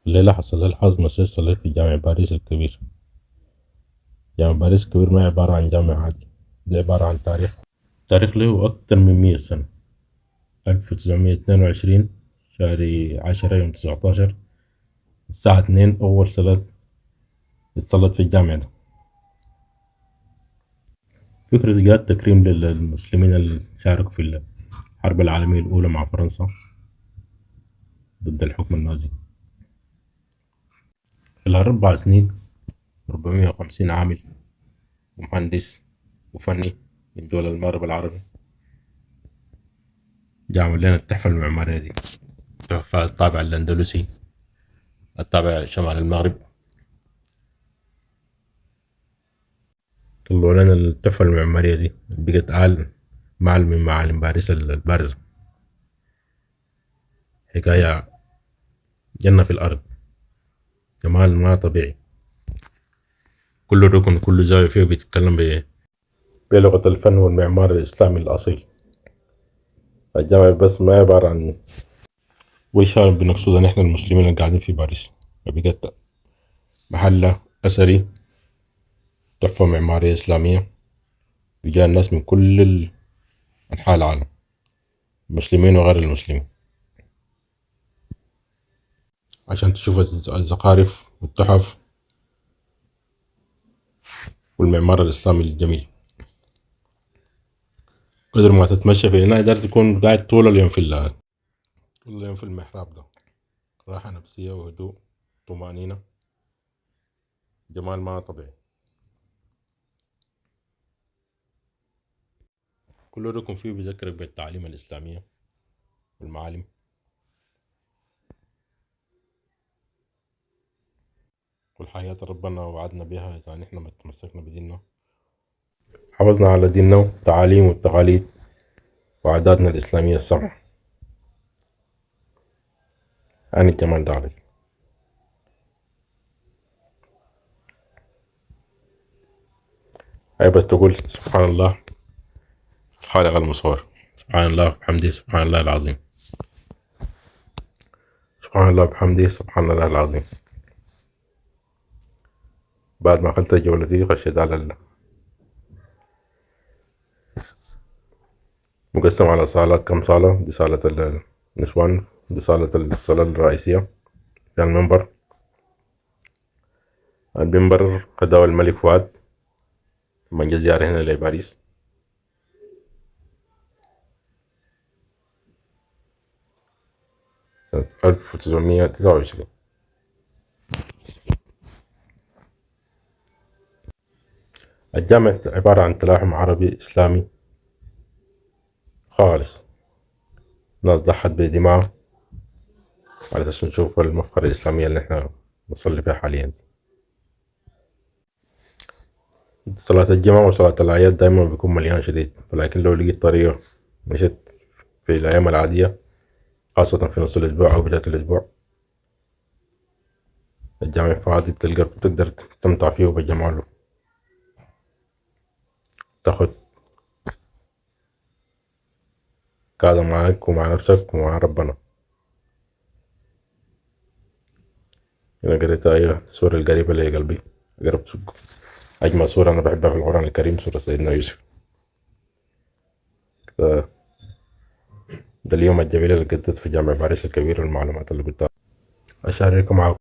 الليلة حصل لي الحظ مشيت صليت في جامع باريس الكبير. جامع باريس الكبير ما عبارة عن جامع عادي، ده عبارة عن تاريخ له أكتر من 100 سنة. 1922 شهر 10 يوم 19 الساعة 2 أول صلاة اتصلت في الجامع ده. فكرة جهاد تكريم للمسلمين اللي شاركوا في الحرب العالمية الأولى مع فرنسا ضد الحكم النازي. في ال4 سنين 450 عامل ومهندس وفني من دول المغرب العربي جا عمل لنا التحفة المعمارية دي. تحفة الطابع الأندلسي، الطابع شمال المغرب. طلعوا لنا التحفة المعمارية دي بقت معلم من معالم باريس البارزة. حكاية جنة في الأرض، جمال ما طبيعي. كل ركن كل زاوية فيه بيتكلم بلغة الفن والمعمار الإسلامي الأصيل. الجامع بس ما عبارة عن وجهة بنقصدها نحن المسلمين اللي قاعدين في باريس، بقت محل أثري، تحفة معمارية إسلامية. بيجي الناس من كل أنحاء العالم، المسلمين وغير المسلمين، عشان تشوف الزخارف والتحف والمعمار الإسلامي الجميل. قدر ما تتمشى في هنا قدرت تكون قاعد طول اليوم في المحراب ده. راحة نفسية وهدوء، طمأنينة، جمال ما طبيعي. كل ركن فيه بيذكرك بالتعاليم الإسلامية والمعالم والحياة ربنا وعدنا بها إذا نحن ما تمسكنا بديننا، حافظنا على ديننا والتعاليم والتقاليد وعاداتنا الإسلامية السمحة. عن الجمال ده عليك. هاي بس تقول سبحان الله خالق المصور، سبحان الله بحمده سبحان الله العظيم، سبحان الله بحمده سبحان الله العظيم. بعد ما أخذت الجولة دي خشيت على مقسم على صالات، كم صالة. دي صالة النسوان، دي صالة الصلاة الرئيسية فيها المنبر خداه الملك فؤاد لما جه زيارة هنا لباريس سنة 1929. الجامع عبارة عن تلاحم عربي إسلامي خالص، ناس ضحت بدماء على أساس نشوف المفخرة الإسلامية اللي احنا نصلي فيها حاليا. صلاة الجمعة وصلاة الأعياد دايما بيكون مليان شديد، ولكن لو لقيت طريقة مشيت في الأيام العادية خاصة في نص الأسبوع أو بداية الأسبوع الجامع فاضي، بتقدر تستمتع فيه بجماله، تاخد قاعدة معاك ومع نفسك ومع ربنا. أنا قريت آية سورة القريبة لقلبي، أجمل سورة أنا بحبها في القرآن الكريم سورة سيدنا يوسف. ده, ده اليوم الجميل اللي قضيت في جامع باريس الكبير والمعلومات اللي قلتها أشارككم معاكم.